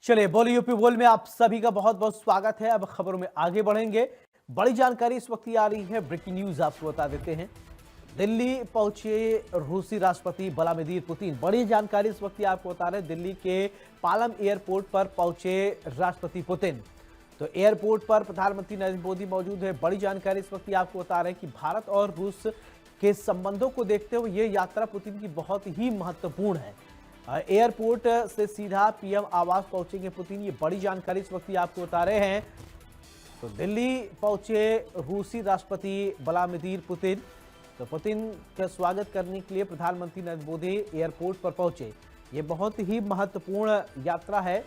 चलिए बोल यूपी बोल में आप सभी का बहुत बहुत स्वागत है। अब खबरों में आगे बढ़ेंगे। बड़ी जानकारी इस वक्त आ रही है, ब्रेकिंग न्यूज आपको बता देते हैं। दिल्ली पहुंचे रूसी राष्ट्रपति व्लादिमीर पुतिन। बड़ी जानकारी इस वक्त आपको बता रहे हैं, दिल्ली के पालम एयरपोर्ट पर पहुंचे राष्ट्रपति पुतिन। तो एयरपोर्ट पर प्रधानमंत्री नरेंद्र मोदी मौजूद है। बड़ी जानकारी इस वक्त आपको बता रहे हैं कि भारत और रूस के संबंधों को देखते हुए ये यात्रा पुतिन की बहुत ही महत्वपूर्ण है। एयरपोर्ट से सीधा पीएम आवास पहुंचेंगे पुतिन, ये बड़ी जानकारी इस वक्त आपको बता रहे हैं। तो दिल्ली पहुंचे रूसी राष्ट्रपति व्लादिमीर पुतिन। तो पुतिन का स्वागत करने के लिए प्रधानमंत्री नरेंद्र मोदी एयरपोर्ट पर पहुंचे। ये बहुत ही महत्वपूर्ण यात्रा है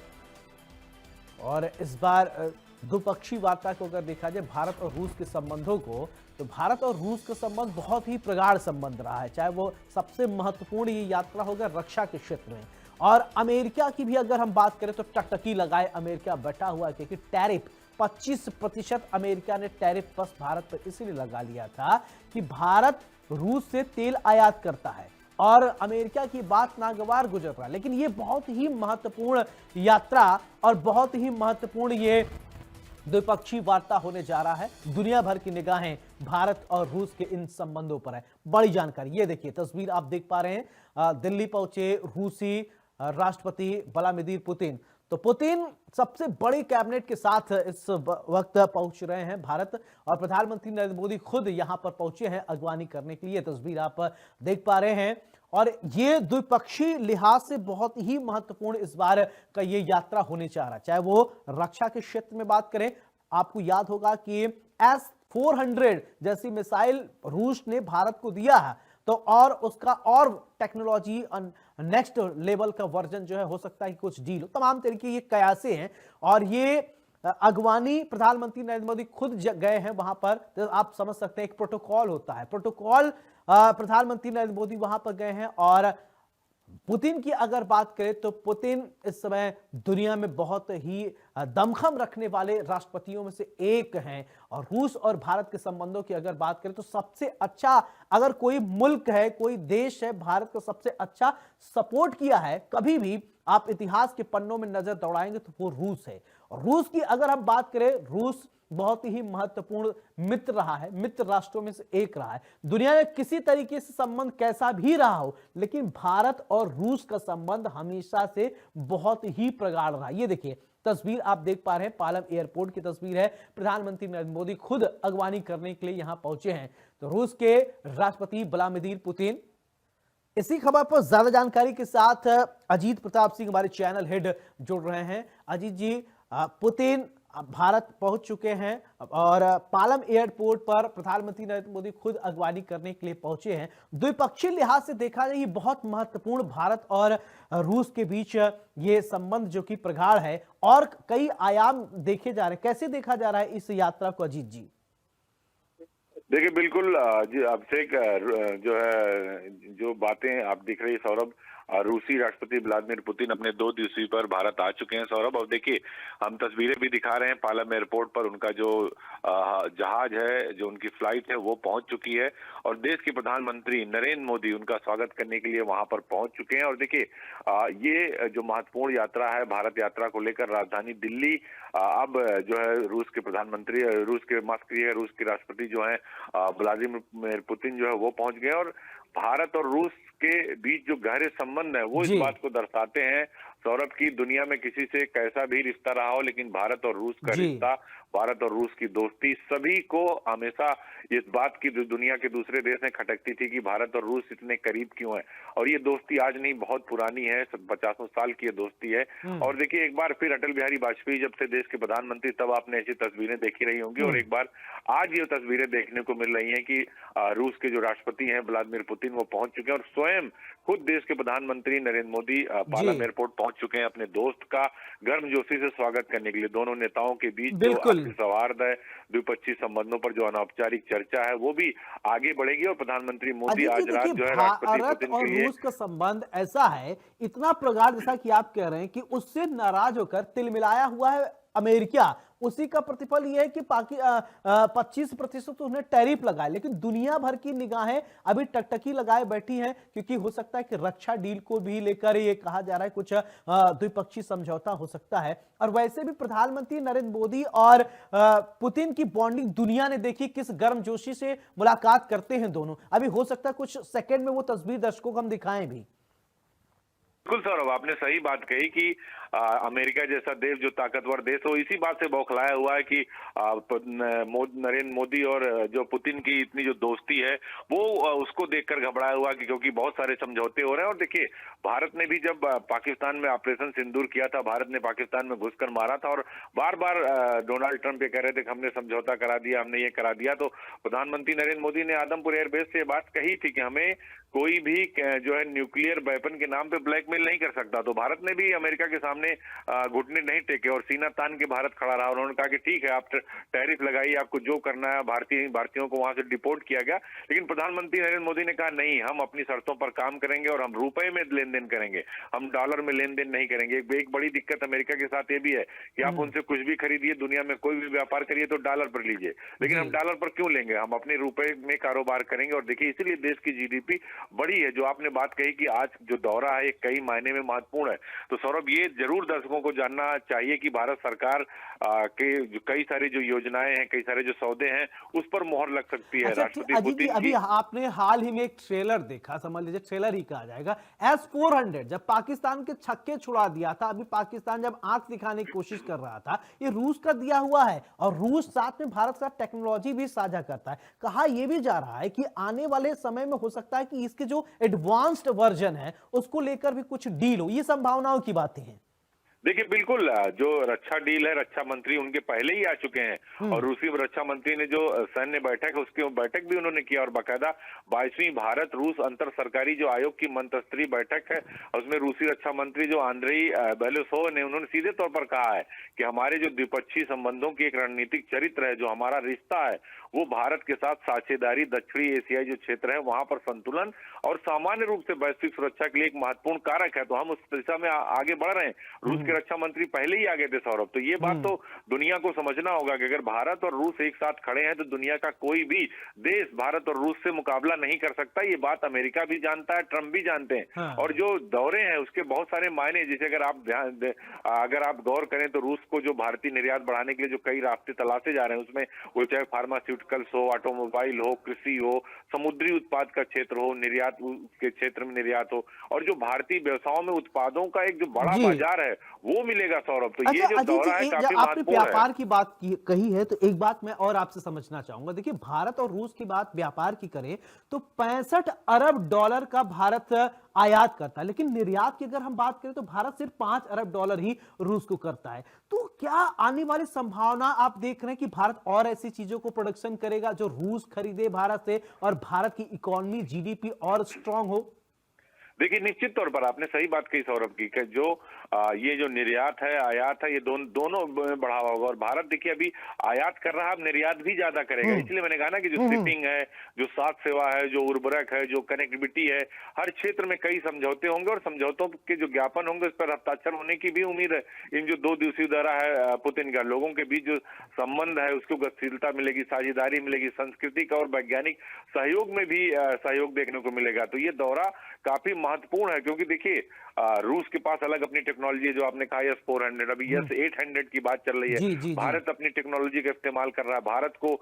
और इस बार द्विपक्षीय वार्ता को अगर देखा जाए भारत और रूस के संबंधों को, तो भारत और रूस का संबंध बहुत ही प्रगाढ़ संबंध रहा है। चाहे वो सबसे महत्वपूर्ण ये यात्रा होगा रक्षा के क्षेत्र में। और अमेरिका की भी अगर हम बात करें तो टकटकी लगाए अमेरिका बैठा हुआ है, क्योंकि टैरिफ 25% अमेरिका ने टैरिफ बस भारत पर इसीलिए लगा लिया था कि भारत रूस से तेल आयात करता है और अमेरिका की बात नागवार गुजर रहा है। लेकिन ये बहुत ही महत्वपूर्ण यात्रा और बहुत ही महत्वपूर्ण ये द्विपक्षीय वार्ता होने जा रहा है। दुनिया भर की निगाहें भारत और रूस के इन संबंधों पर है। बड़ी जानकारी ये देखिए, तस्वीर आप देख पा रहे हैं। दिल्ली पहुंचे रूसी राष्ट्रपति व्लादिमीर पुतिन। तो पुतिन सबसे बड़ी कैबिनेट के साथ इस वक्त पहुंच रहे हैं भारत, और प्रधानमंत्री नरेंद्र मोदी खुद यहां पर पहुंचे हैं अगवानी करने के लिए। तस्वीर आप देख पा रहे हैं और ये द्विपक्षीय लिहाज से बहुत ही महत्वपूर्ण इस बार का ये यात्रा होने जा रहा है। चाहे वो रक्षा के क्षेत्र में बात करें, आपको याद होगा कि S-400 जैसी मिसाइल रूस ने भारत को दिया है, तो और उसका और टेक्नोलॉजी नेक्स्ट लेवल का वर्जन जो है हो सकता है कि कुछ डील हो, तमाम तरीके ये कयासे हैं। और ये अगवानी प्रधानमंत्री नरेंद्र मोदी खुद गए हैं वहां पर। तो आप समझ सकते हैं एक प्रोटोकॉल होता है, प्रोटोकॉल प्रधानमंत्री नरेंद्र मोदी वहां पर गए हैं। और पुतिन की अगर बात करें तो पुतिन इस समय दुनिया में बहुत ही दमखम रखने वाले राष्ट्रपतियों में से एक हैं। और रूस और भारत के संबंधों की अगर बात करें तो सबसे अच्छा अगर कोई मुल्क है, कोई देश है, भारत को सबसे अच्छा सपोर्ट किया है कभी भी, आप इतिहास के पन्नों में नजर दौड़ाएंगे तो वो रूस है। और रूस की अगर हम बात करें, रूस बहुत ही महत्वपूर्ण मित्र रहा है, मित्र राष्ट्रों में से एक रहा है। दुनिया में किसी तरीके से संबंध कैसा भी रहा हो, लेकिन भारत और रूस का संबंध हमेशा से बहुत ही प्रगाढ़ रहा। ये देखिए तस्वीर आप देख पा रहे हैं, पालम एयरपोर्ट की तस्वीर है। प्रधानमंत्री नरेंद्र मोदी खुद अगवानी करने के लिए यहां पहुंचे हैं। तो रूस के राष्ट्रपति व्लादिमीर पुतिन। इसी खबर पर ज्यादा जानकारी के साथ अजीत प्रताप सिंह हमारे चैनल हेड जुड़ रहे हैं। अजीत जी, पुतिन भारत पहुंच चुके हैं और पालम एयरपोर्ट पर प्रधानमंत्री नरेंद्र मोदी खुद अगवानी करने के लिए पहुंचे हैं। द्विपक्षीय लिहाज से देखा जाए ये बहुत महत्वपूर्ण भारत और रूस के बीच ये संबंध जो कि प्रगाढ़ है और कई आयाम देखे जा रहे हैं। कैसे देखा जा रहा है इस यात्रा को अजीत जी? देखिए बिल्कुल जी, अभिषेक जो है जो बातें आप दिख रही है सौरभ, रूसी राष्ट्रपति व्लादिमीर पुतिन अपने 2 दिवसीय पर भारत आ चुके हैं सौरभ। और देखिए हम तस्वीरें भी दिखा रहे हैं, पालम एयरपोर्ट पर उनका जो जहाज है, जो उनकी फ्लाइट है वो पहुंच चुकी है और देश के प्रधानमंत्री नरेंद्र मोदी उनका स्वागत करने के लिए वहां पर पहुंच चुके हैं। और देखिए ये जो महत्वपूर्ण यात्रा है भारत यात्रा को लेकर, राजधानी दिल्ली अब जो है रूस के प्रधानमंत्री, रूस के माफ करिए, रूस के राष्ट्रपति जो है व्लादिमीर पुतिन जो है वो पहुंच गए। और भारत और रूस के बीच जो गहरे संबंध है वो इस बात को दर्शाते हैं सौरभ की दुनिया में किसी से कैसा भी रिश्ता रहा हो, लेकिन भारत और रूस का रिश्ता, भारत और रूस की दोस्ती सभी को हमेशा इस बात की दुनिया के दूसरे देश में खटकती थी कि भारत और रूस इतने करीब क्यों है। और ये दोस्ती आज नहीं, बहुत पुरानी है, 50 साल की ये दोस्ती है। और देखिए एक बार फिर अटल बिहारी वाजपेयी जब से देश के प्रधानमंत्री, तब आपने ऐसी तस्वीरें देखी रही होंगी और एक बार आज ये तस्वीरें देखने को मिल रही है कि रूस के जो राष्ट्रपति हैं व्लादिमीर पुतिन वो पहुंच चुके हैं और स्वयं खुद देश के प्रधानमंत्री नरेंद्र मोदी पालम एयरपोर्ट पहुंच चुके हैं अपने दोस्त का गर्मजोशी से स्वागत करने के लिए। दोनों नेताओं के बीच जो आपसी सौहार्द है, द्विपक्षीय संबंधों पर जो अनौपचारिक चर्चा है वो भी आगे बढ़ेगी। और प्रधानमंत्री मोदी आज रात जो है राष्ट्रपति पुतिन के लिए, रूस का संबंध ऐसा है इतना प्रगाढ़, जैसा कि आप कह रहे हैं कि उससे नाराज होकर तिलमिलाया हुआ है अमेरिका, उसी का प्रतिफल यह है कि 25% तो उन्हें टैरिफ लगाए, लेकिन दुनिया भर की निगाहें अभी टकटकी लगाए बैठी हैं, क्योंकि हो सकता है कि रक्षा डील को भी लेकर ये कहा जा रहा है कुछ द्विपक्षीय समझौता हो सकता है। और वैसे भी प्रधानमंत्री नरेंद्र मोदी और पुतिन की बॉन्डिंग दुनिया ने देखी, किस गर्मजोशी से मुलाकात करते हैं दोनों। अभी हो सकता है कुछ सेकंड में वो तस्वीर दर्शकों को हम दिखाएं भी। बिल्कुल सौरभ, आपने सही बात कही कि अमेरिका जैसा देश जो ताकतवर देश हो, इसी बात से बौखलाया हुआ है कि नरेंद्र मोदी और जो पुतिन की इतनी जो दोस्ती है वो उसको देखकर घबराया हुआ कि क्योंकि बहुत सारे समझौते हो रहे हैं। और देखिए, भारत ने भी जब पाकिस्तान में ऑपरेशन सिंदूर किया था, भारत ने पाकिस्तान में घुसकर मारा था और बार बार डोनाल्ड ट्रंप ये कह रहे थे कि हमने समझौता करा दिया, हमने ये करा दिया। तो प्रधानमंत्री नरेंद्र मोदी ने आदमपुर एयरबेस से बात कही थी कि हमें कोई भी जो है न्यूक्लियर वेपन के नाम पे ब्लैकमेल नहीं कर सकता। तो भारत ने भी अमेरिका के सामने घुटने नहीं टेके और सीना तान के भारत खड़ा रहा। उन्होंने कहा कि ठीक है, आप टैरिफ लगाइए, आपको जो करना है। भारतीयों को वहां से डिपोर्ट किया गया, लेकिन प्रधानमंत्री नरेंद्र मोदी ने कहा नहीं, हम अपनी शर्तों पर काम करेंगे और हम रुपए में लेन देन करेंगे, हम डॉलर में लेन देन नहीं करेंगे। एक बड़ी दिक्कत अमेरिका के साथ ये भी है कि आप उनसे कुछ भी खरीदिए, दुनिया में कोई भी व्यापार करिए तो डॉलर पर लीजिए, लेकिन हम डॉलर पर क्यों लेंगे, हम अपने रुपए में कारोबार करेंगे। और देखिए, इसीलिए देश की जीडीपी बड़ी है। जो आपने बात कही कि आज जो दौरा है कई मायने में महत्वपूर्ण है, तो सौरभ ये जरूर दर्शकों को जानना चाहिए कि भारत सरकार के जो कई सारी जो योजनाएं हैं, कई सारे जो सौदे हैं, उस पर मोहर लग सकती है। अच्छा, राष्ट्रपति अजीत जी, पुतिन अभी की आपने हाल ही में एक ट्रेलर देखा, समझ लीजिए ट्रेलर ही कहा जाएगा, S-400, जब पाकिस्तान के छक्के छुड़ा दिया था। अभी पाकिस्तान जब आंख दिखाने की कोशिश कर रहा था, ये रूस का दिया हुआ है और रूस साथ में भारत का टेक्नोलॉजी भी साझा करता है। कहा यह भी जा रहा है कि आने वाले समय में हो सकता है कि इसके जो एडवांस्ड वर्जन है उसको लेकर भी कुछ डील हो। ये संभावनाओं की बातें हैं। देखिए, बिल्कुल जो रक्षा डील है, रक्षा मंत्री उनके पहले ही आ चुके हैं और रूसी रक्षा मंत्री ने जो सैन्य बैठक है उसकी बैठक भी उन्होंने किया और बाकायदा 22वीं भारत रूस अंतर सरकारी जो आयोग की मंत्रिस्तरीय बैठक है, उसमें रूसी रक्षा मंत्री जो आंद्रेई बेलोसोव ने उन्होंने सीधे तौर पर कहा है कि हमारे जो द्विपक्षीय संबंधों की एक रणनीतिक चरित्र है, जो हमारा रिश्ता है, वो भारत के साथ साझेदारी, दक्षिणी एशियाई जो क्षेत्र है वहां पर संतुलन और सामान्य रूप से वैश्विक सुरक्षा के लिए एक महत्वपूर्ण कारक है। तो हम उस दिशा में आगे बढ़ रहे हैं। रूस के रक्षा मंत्री पहले ही आगे थे सौरभ। तो ये बात तो दुनिया को समझना होगा कि अगर भारत और रूस एक साथ खड़े हैं तो दुनिया का कोई भी देश भारत और रूस से मुकाबला नहीं कर सकता। ये बात अमेरिका भी जानता है, ट्रंप भी जानते हैं। हाँ। और जो दौरे हैं उसके बहुत सारे मायने, जैसे अगर आप गौर करें तो रूस को जो भारतीय निर्यात बढ़ाने के लिए जो कई रास्ते तलाशे जा रहे हैं, उसमें वो चाहे फार्मास्यूटिकल्स हो, ऑटोमोबाइल हो, कृषि हो, समुद्री उत्पाद का क्षेत्र हो, निर्यात के क्षेत्र में निर्यात हो, और जो भारतीय व्यवसायों में उत्पादों का एक जो बड़ा बाजार है वो मिलेगा सौरभ। तो ये अच्छा, जो अजीत दौरा है जी, काफी जब आपने महत्वपूर्ण है। व्यापार की बात कही है, तो एक बात मैं और आपसे समझना चाहूंगा। देखिए, भारत और रूस की बात व्यापार की करें तो 65 अरब डॉलर का भारत आयात करता है, लेकिन निर्यात की अगर हम बात करें तो भारत सिर्फ 5 अरब डॉलर ही रूस को करता है। तो क्या आने वाली संभावना आप देख रहे हैं कि भारत और ऐसी चीजों को प्रोडक्शन करेगा जो रूस खरीदे भारत से और भारत की इकोनॉमी, जीडीपी और स्ट्रांग हो? देखिए, निश्चित तौर पर आपने सही बात कही सौरभ की कि जो ये जो निर्यात है, आयात है, ये दोनों बढ़ावा होगा। और भारत देखिए अभी आयात कर रहा है, अब निर्यात भी ज्यादा करेगा। इसलिए मैंने कहा ना कि जो शिपिंग है, जो स्वास्थ्य सेवा है, जो उर्वरक है, जो कनेक्टिविटी है, हर क्षेत्र में कई समझौते होंगे और समझौतों के जो ज्ञापन होंगे उस पर हस्ताक्षर होने की भी उम्मीद है। इन जो 2 दिवसीय दौरा है पुतिन का, लोगों के बीच जो संबंध है उसको गतिशीलता मिलेगी, साझेदारी मिलेगी, सांस्कृतिक और वैज्ञानिक सहयोग में भी सहयोग देखने को मिलेगा। तो ये दौरा काफी महत्वपूर्ण है, क्योंकि देखिए रूस के पास अलग अपनी टेक्नोलॉजी है, जो आपने कहा S-400, अभी S-800 की बात चल रही है। जी, भारत अपनी टेक्नोलॉजी का इस्तेमाल कर रहा है। भारत को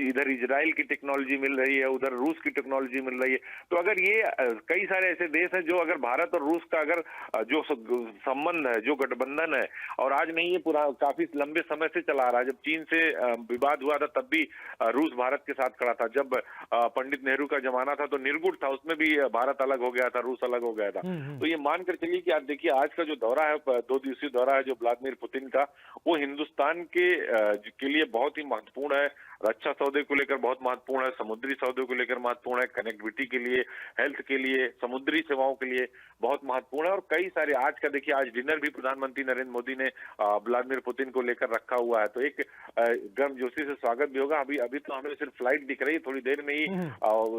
इधर इजराइल की टेक्नोलॉजी मिल रही है, उधर रूस की टेक्नोलॉजी मिल रही है। तो अगर ये कई सारे ऐसे देश हैं जो अगर भारत और रूस का अगर जो संबंध है, जो गठबंधन है, और आज नहीं, ये पूरा काफी लंबे समय से चला आ रहा है। जब चीन से विवाद हुआ था तब भी रूस भारत के साथ खड़ा था। जब पंडित नेहरू का जमाना था तो निर्गुट था, उसमें भी भारत अलग हो गया था, रूस अलग हो गया था। तो ये मानकर चलिए कि आप देखिए आज का जो दौरा है, 2 दिवसीय दौरा है जो व्लादिमीर पुतिन का, वो हिंदुस्तान के लिए बहुत ही महत्वपूर्ण है। रक्षा सौदे को लेकर बहुत महत्वपूर्ण है, समुद्री सौदे को लेकर महत्वपूर्ण है, कनेक्टिविटी के लिए, हेल्थ के लिए, समुद्री सेवाओं के लिए बहुत महत्वपूर्ण है। और कई सारे आज का देखिए, आज डिनर भी प्रधानमंत्री नरेंद्र मोदी ने व्लादिमीर पुतिन को लेकर रखा हुआ है। तो एक गर्मजोशी से स्वागत भी होगा। अभी तो हमें सिर्फ फ्लाइट दिख रही है, थोड़ी देर में ही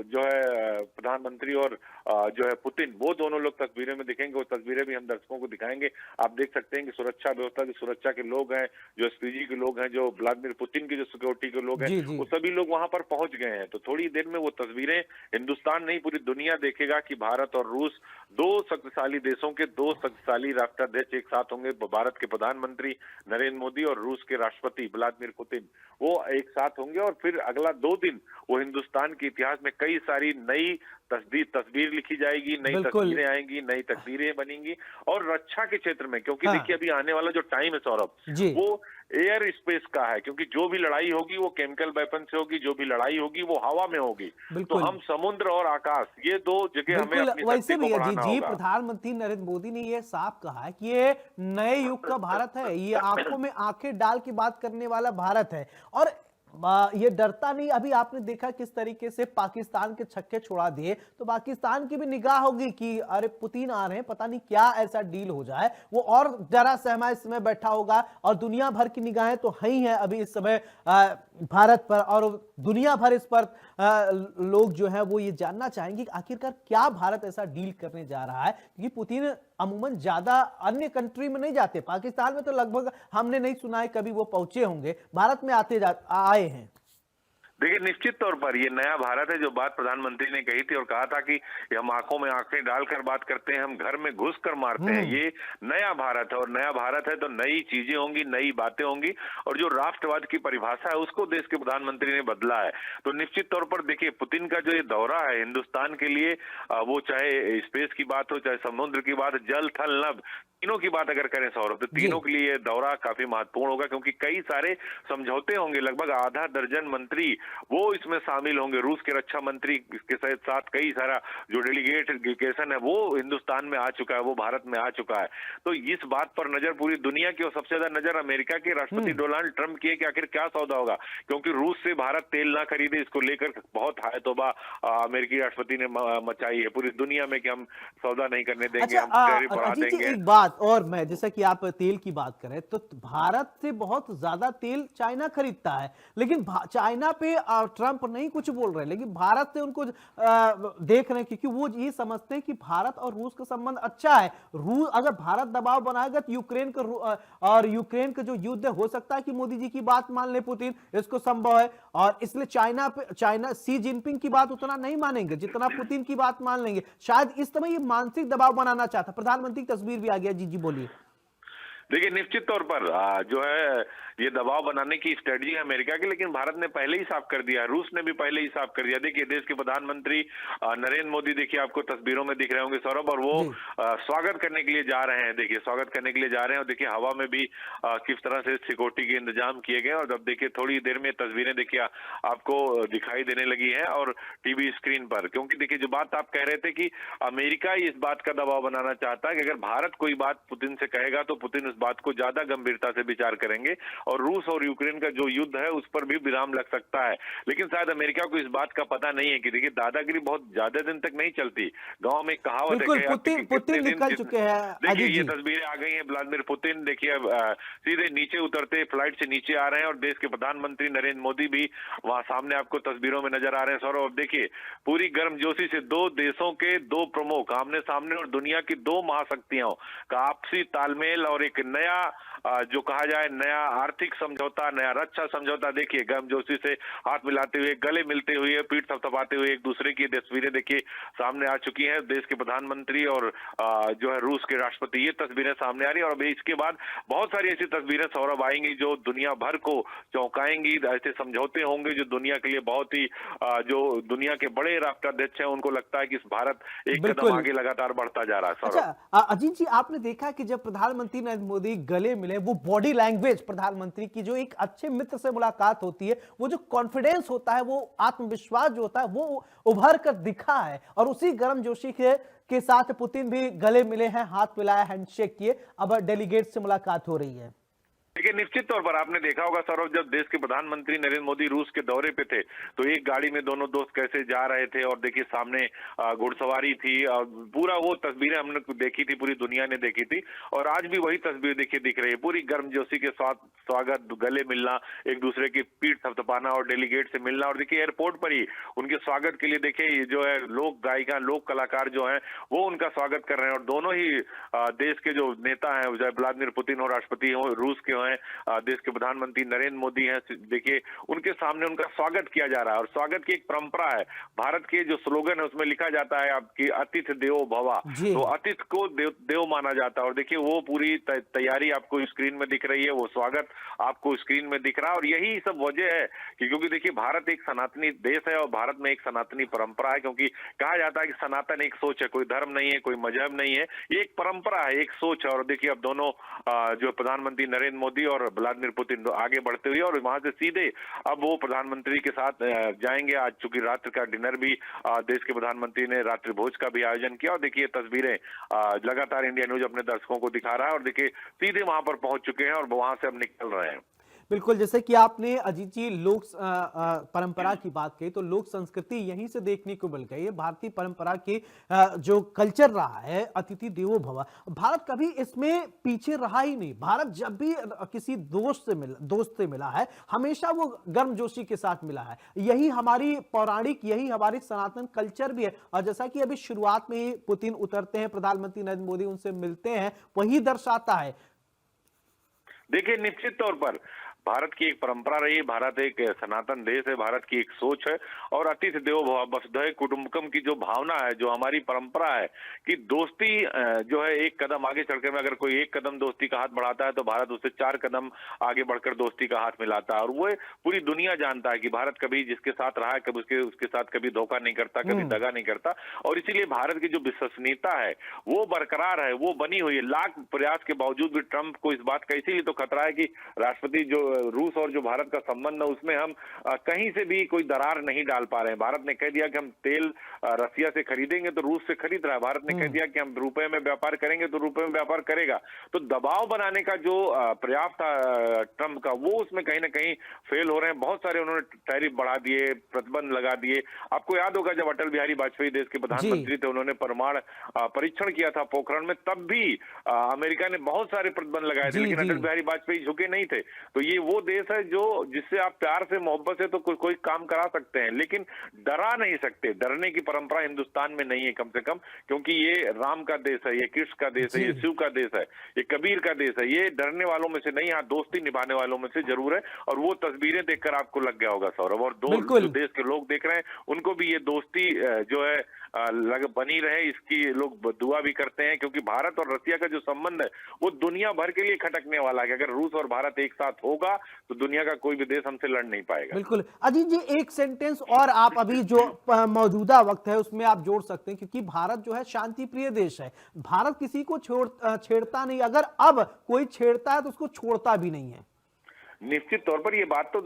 जो है प्रधानमंत्री और जो है पुतिन, वो दोनों लोग तस्वीरें में दिखेंगे। वो तस्वीरें भी हम दर्शकों को दिखाएंगे। जाएंगे। आप देख सकते हैं कि सुरक्षा व्यवस्था, जो सुरक्षा के लोग हैं, जो एसपीजी के लोग हैं, जो व्लादिमीर पुतिन के जो सिक्योरिटी के लोग हैं, जी जी वो सभी लोग वहां पर पहुंच गए हैं। तो थोड़ी देर में वो तस्वीरें हिंदुस्तान नहीं, पूरी दुनिया देखेगा कि भारत और रूस, दो शक्तिशाली देशों के दो शक्तिशाली राष्ट्राध्यक्ष एक साथ होंगे। भारत के प्रधानमंत्री नरेंद्र मोदी और रूस के राष्ट्रपति व्लादिमीर पुतिन, वो एक साथ होंगे। और फिर अगला 2 दिन वो हिंदुस्तान के इतिहास में कई सारी नई तस्वीर लिखी जाएगी, नई बिल्कुल तस्वीरें आएंगी, नई तकदीरें बनेंगी। और रक्षा के क्षेत्र में, क्योंकि हाँ देखिए अभी आने वाला जो टाइम है सौरभ, जी वो एयर स्पेस का है, क्योंकि जो भी लड़ाई होगी वो केमिकल वेपन से होगी, जो भी लड़ाई होगी वो हवा में होगी। तो बिल्कुल हम समुद्र और आकाश, ये दो जगह हमें बिल्कुल अपनी वैसे शक्ति को भी है जी बढ़ाना जी। होगा। प्रधानमंत्री नरेंद्र मोदी ने ये साफ कहा है कि ये नए युग का भारत है, ये आंखों में आंखें डाल के बात करने वाला भारत है। और ये डरता नहीं। अभी आपने देखा किस तरीके से पाकिस्तान के छक्के छुड़ा दिए, तो पाकिस्तान की भी निगाह होगी कि अरे पुतिन आ रहे हैं, पता नहीं क्या ऐसा डील हो जाए। वो और डरा सहमा इस समय बैठा होगा। और दुनिया भर की निगाहें तो है ही है अभी इस समय भारत पर, और दुनिया भर इस पर लोग जो है वो ये जानना चाहेंगे कि आखिरकार क्या भारत ऐसा डील करने जा रहा है। क्योंकि पुतिन अमूमन ज्यादा अन्य कंट्री में नहीं जाते, पाकिस्तान में तो लगभग हमने नहीं सुना है कभी वो पहुंचे होंगे, भारत में आए हैं। देखिए निश्चित तौर पर ये नया भारत है, जो बात प्रधानमंत्री ने कही थी और कहा था कि हम आंखों में आंखें डालकर बात करते हैं, हम घर में घुस कर मारते हैं, ये नया भारत है। और नया भारत है तो नई चीजें होंगी, नई बातें होंगी। और जो राष्ट्रवाद की परिभाषा है उसको देश के प्रधानमंत्री ने बदला है। तो निश्चित तौर पर देखिए पुतिन का जो ये दौरा है हिंदुस्तान के लिए, वो चाहे स्पेस की बात हो, चाहे समुद्र की बात, जल थल नभ, तीनों की बात अगर करें सौरभ, तो तीनों के लिए दौरा काफी महत्वपूर्ण होगा। क्योंकि कई सारे समझौते होंगे, लगभग आधा दर्जन मंत्री वो इसमें शामिल होंगे। रूस के रक्षा मंत्री के साथ कई सारा जो डेलीगेशन है वो हिंदुस्तान में आ चुका है, वो भारत में आ चुका है। तो इस बात पर नजर पूरी दुनिया की, और सबसे ज्यादा नजर अमेरिका के राष्ट्रपति डोनाल्ड ट्रंप की है कि आखिर क्या सौदा होगा। क्योंकि रूस से भारत तेल ना खरीदे, इसको लेकर बहुत हाय तौबा अमेरिकी राष्ट्रपति ने मचाई है पूरी दुनिया में कि हम सौदा नहीं करने देंगे, हम टैरिफ बढ़ा अजीत जी देंगे। एक बात और, मैं जैसा कि आप तेल की बात करें तो भारत से बहुत ज्यादा तेल चाइना खरीदता है, लेकिन चाइना पे ट्रंप नहीं कुछ बोल रहे, लेकिन भारत से उनको देख रहे हैं क्योंकि वो ये समझते हैं कि भारत और रूस का संबंध अच्छा है। रूस अगर भारत दबाव बनाएगा तो यूक्रेन का जो युद्ध हो सकता है कि मोदी जी की बात मान ले पुतिन, इसको संभव है। और इसलिए चाइना शी जिनपिंग की बात उतना नहीं मानेंगे जितना पुतिन की बात मान लेंगे। शायद इस समय ये मानसिक दबाव बनाना चाहता। प्रधानमंत्री की तस्वीर भी आ गया। जी जी बोलिए। देखिए निश्चित तौर पर जो है ये दबाव बनाने की स्ट्रेटजी है अमेरिका की, लेकिन भारत ने पहले ही साफ कर दिया, रूस ने भी पहले ही साफ कर दिया। देखिए देश के प्रधानमंत्री नरेंद्र मोदी, देखिए आपको तस्वीरों में दिख रहे होंगे सौरभ, और वो स्वागत करने के लिए जा रहे हैं। देखिए स्वागत करने के लिए जा रहे हैं, और देखिए हवा में भी किस तरह से सिक्योरिटी के इंतजाम किए गए। और अब देखिए थोड़ी देर में तस्वीरें देखिए आपको दिखाई देने लगी है और टीवी स्क्रीन पर। क्योंकि देखिए जो बात आप कह रहे थे कि अमेरिका इस बात का दबाव बनाना चाहता है कि अगर भारत कोई बात पुतिन से कहेगा तो पुतिन उस बात को ज्यादा गंभीरता से विचार करेंगे, और रूस और यूक्रेन का जो युद्ध है उस पर भी विराम लग सकता है। लेकिन शायद अमेरिका को इस बात का पता नहीं है कि देखिए दादागिरी बहुत ज्यादा दिन तक नहीं चलती। गांव में एक कहावत है, पुतिन निकल चुके हैं। देखिए ये तस्वीरें आ गई हैं, व्लादिमीर पुतिन देखिए अब सीधे नीचे उतरते, फ्लाइट से नीचे आ रहे हैं, और देश के प्रधानमंत्री नरेंद्र मोदी भी वहां सामने आपको तस्वीरों में नजर आ रहे हैं सौरभ। अब देखिए पूरी गर्मजोशी से दो देशों के दो प्रमुख आमने सामने, और दुनिया की दो महाशक्तियों का आपसी तालमेल, और एक नया जो कहा जाए नया आर्थिक समझौता, नया रक्षा समझौता। देखिए गर्मजोशी से हाथ मिलाते हुए, गले मिलते हुए, पीठ थपथपाते हुए एक दूसरे की तस्वीरें देखिए सामने आ चुकी हैं। देश के प्रधानमंत्री और जो है रूस के राष्ट्रपति, ये तस्वीरें सामने आ रही है। और अभी इसके बाद बहुत सारी ऐसी तस्वीरें सौरभ आएंगी जो दुनिया भर को चौंकाएंगी। ऐसे समझौते होंगे जो दुनिया के लिए बहुत ही जो दुनिया के बड़े राष्ट्राध्यक्ष हैं उनको लगता है कि भारत एक कदम आगे लगातार बढ़ता जा रहा है सौरभ। अच्छा अजीत जी, आपने देखा कि जब प्रधानमंत्री नरेंद्र मोदी गले मिले, वो बॉडी लैंग्वेज प्रधानमंत्री की, जो एक अच्छे मित्र से मुलाकात होती है, वो जो कॉन्फिडेंस होता है, वो आत्मविश्वास जो होता है, वो उभर कर दिखा है। और उसी गर्मजोशी के साथ पुतिन भी गले मिले हैं, हाथ मिलाया, हैंडशेक किए। अब डेलीगेट से मुलाकात हो रही है। देखिए निश्चित तौर पर आपने देखा होगा सौरभ, जब देश के प्रधानमंत्री नरेंद्र मोदी रूस के दौरे पे थे तो एक गाड़ी में दोनों दोस्त कैसे जा रहे थे और देखिए सामने घुड़सवारी थी और पूरा वो तस्वीरें हमने देखी थी, पूरी दुनिया ने देखी थी। और आज भी वही तस्वीर देखिए दिख रही है, पूरी गर्मजोशी के साथ स्वागत, गले मिलना, एक दूसरे की पीठ थपथपाना और डेलीगेट से मिलना। और देखिए एयरपोर्ट पर ही उनके स्वागत के लिए देखिए ये जो है लोक गायिका, लोक कलाकार जो है वो उनका स्वागत कर रहे हैं। और दोनों ही देश के जो नेता हैं, चाहे व्लादिमीर पुतिन हो, राष्ट्रपति हो रूस के हैं, देश के प्रधानमंत्री नरेंद्र मोदी हैं, देखिए उनके सामने उनका स्वागत किया जा रहा है। और स्वागत की एक परंपरा है, भारत के जो स्लोगन है उसमें लिखा जाता है आपकी अतिथि देवो भव, तो अतिथि को देव माना जाता है। और देखिए वो पूरी तैयारी आपको स्क्रीन में दिख रही है, वो स्वागत आपको स्क्रीन में दिख रहा है। और यही सब वजह है कि क्योंकि देखिए भारत एक सनातनी देश है और भारत में एक सनातनी परंपरा है, क्योंकि कहा जाता है कि सनातन एक सोच है, कोई धर्म नहीं है, कोई मजहब नहीं है, ये एक परंपरा है, एक सोच है। और देखिए अब दोनों जो प्रधानमंत्री नरेंद्र मोदी और व्लादिमीर पुतिन आगे बढ़ते हुए और वहां से सीधे अब वो प्रधानमंत्री के साथ जाएंगे। आज चूंकि रात्रि का डिनर भी देश के प्रधानमंत्री ने रात्रि भोज का भी आयोजन किया। और देखिए तस्वीरें लगातार इंडिया न्यूज अपने दर्शकों को दिखा रहा है और देखिए सीधे वहां पर पहुंच चुके हैं और वहां से अब निकल रहे हैं। बिल्कुल, जैसे कि आपने अजीत जी लोक परंपरा की बात कही, तो लोक संस्कृति यहीं से देखने को मिल गई है। भारतीय परंपरा की जो कल्चर रहा है अतिथि देवो भव, भारत कभी इसमें पीछे रहा ही नहीं। भारत जब भी किसी दोस्त से मिला है हमेशा वो गर्मजोशी के साथ मिला है। यही हमारी पौराणिक, यही हमारी सनातन कल्चर भी है। और जैसा कि अभी शुरुआत में ही पुतिन उतरते हैं, प्रधानमंत्री नरेंद्र मोदी उनसे मिलते हैं, वही दर्शाता है। देखिए निश्चित तौर पर भारत की एक परंपरा रही है, भारत एक सनातन देश है, भारत की एक सोच है। और अतिथि देवो भव, वसुधैव कुटुंबकम की जो भावना है, जो हमारी परंपरा है कि दोस्ती जो है एक कदम आगे चढ़कर में, अगर कोई एक कदम दोस्ती का हाथ बढ़ाता है तो भारत उससे 4 कदम आगे बढ़कर दोस्ती का हाथ मिलाता है। और वो पूरी दुनिया जानता है कि भारत कभी जिसके साथ रहा है कभी उसके साथ कभी धोखा नहीं करता, कभी दगा नहीं करता। और इसीलिए भारत की जो विश्वसनीयता है वो बरकरार है, वो बनी हुई है। लाख प्रयास के बावजूद भी ट्रंप को इस बात का इसीलिए तो खतरा है कि राष्ट्रपति जो रूस और जो भारत का संबंध है उसमें हम कहीं से भी कोई दरार नहीं डाल पा रहे हैं। भारत ने कह दिया कि हम तेल रसिया से खरीदेंगे तो रूस से खरीद रहा है, भारत ने कह दिया कि हम रुपए में व्यापार करेंगे तो रुपए में व्यापार करेगा। तो दबाव बनाने का जो प्रयास था ट्रंप का, वो उसमें कहीं ना कहीं फेल हो रहे हैं। बहुत सारे उन्होंने टैरिफ बढ़ा दिए, प्रतिबंध लगा दिए। आपको याद होगा जब अटल बिहारी वाजपेयी देश के प्रधानमंत्री थे, उन्होंने परमाणु परीक्षण किया था पोखरण में, तब भी अमेरिका ने बहुत सारे प्रतिबंध लगाए थे, लेकिन अटल बिहारी वाजपेयी झुके नहीं थे। तो ये वो देश है जो जिससे आप प्यार से, मोहब्बत से तो कोई काम करा सकते हैं, लेकिन डरा नहीं सकते। डरने की परंपरा हिंदुस्तान में नहीं है कम से कम, क्योंकि ये राम का देश है, ये कृष्ण का देश है, ये शिव का देश है, ये कबीर का देश है। ये डरने वालों में से नहीं, यहाँ दोस्ती निभाने वालों में से जरूर है। और वो तस्वीरें देखकर आपको लग गया होगा सौरभ, और जो देश के लोग देख रहे हैं उनको भी ये दोस्ती जो है बनी रहे, इसकी लोग दुआ भी करते हैं। क्योंकि भारत और रसिया का जो संबंध है वो दुनिया भर के लिए खटकने वाला है। अगर रूस और भारत एक साथ होगा तो दुनिया का कोई भी देश हमसे लड़ नहीं पाएगा। बिल्कुल अजीत जी, एक सेंटेंस और आप अभी जो मौजूदा वक्त है उसमें आप जोड़ सकते हैं, क्योंकि भारत जो है शांति प्रिय देश है। भारत किसी को छेड़ता नहीं, अगर अब कोई छेड़ता है तो उसको छोड़ता भी नहीं है। निश्चित तौर पर ये बात तो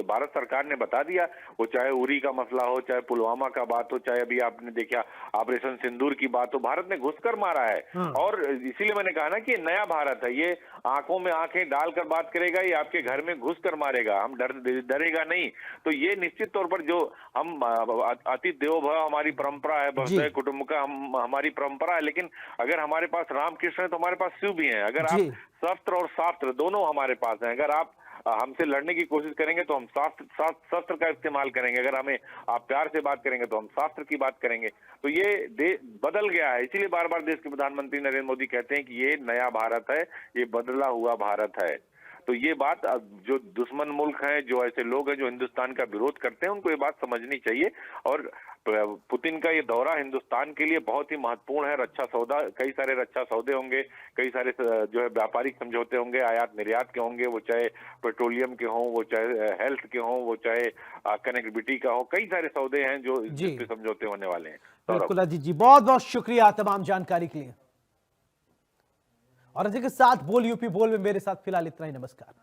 भारत सरकार ने बता दिया, वो चाहे उरी का मसला हो, चाहे पुलवामा का बात हो, चाहे अभी आपने देखा ऑपरेशन सिंदूर की बात हो, भारत ने घुसकर मारा है। और इसीलिए मैंने कहा ना कि नया भारत है, ये आंखों में आंखें डालकर बात करेगा, ये आपके घर में घुसकर मारेगा, हम डरेगा नहीं। तो ये निश्चित तौर पर जो हम अतिथि देवो भव हमारी परंपरा है, वसुधैव कुटुंबकम हमारी परंपरा है, लेकिन अगर हमारे पास राम कृष्ण है तो हमारे पास शिव भी है। अगर आप शस्त्र और शास्त्र दोनों हमारे पास हैं, अगर आप हमसे लड़ने की कोशिश करेंगे तो हम शस्त्र का इस्तेमाल करेंगे, अगर हमें आप प्यार से बात करेंगे तो हम शास्त्र की बात करेंगे। तो ये बदल गया है, इसीलिए बार बार देश के प्रधानमंत्री नरेंद्र मोदी कहते हैं कि ये नया भारत है, ये बदला हुआ भारत है। तो ये बात जो दुश्मन मुल्क हैं, जो ऐसे लोग हैं जो हिंदुस्तान का विरोध करते हैं, उनको ये बात समझनी चाहिए। और पुतिन का ये दौरा हिंदुस्तान के लिए बहुत ही महत्वपूर्ण है। रक्षा सौदा, कई सारे रक्षा सौदे होंगे, कई सारे जो है व्यापारिक समझौते होंगे, आयात निर्यात के होंगे, वो चाहे पेट्रोलियम के हों, वो चाहे हेल्थ के हों, वो चाहे कनेक्टिविटी का हो, कई सारे सौदे हैं जो जिस पे समझौते होने वाले हैं। बिल्कुल अजीत जी, बहुत बहुत शुक्रिया तमाम जानकारी के लिए। और इसी के साथ बोल यूपी बोल में मेरे साथ फिलहाल इतना ही। नमस्कार।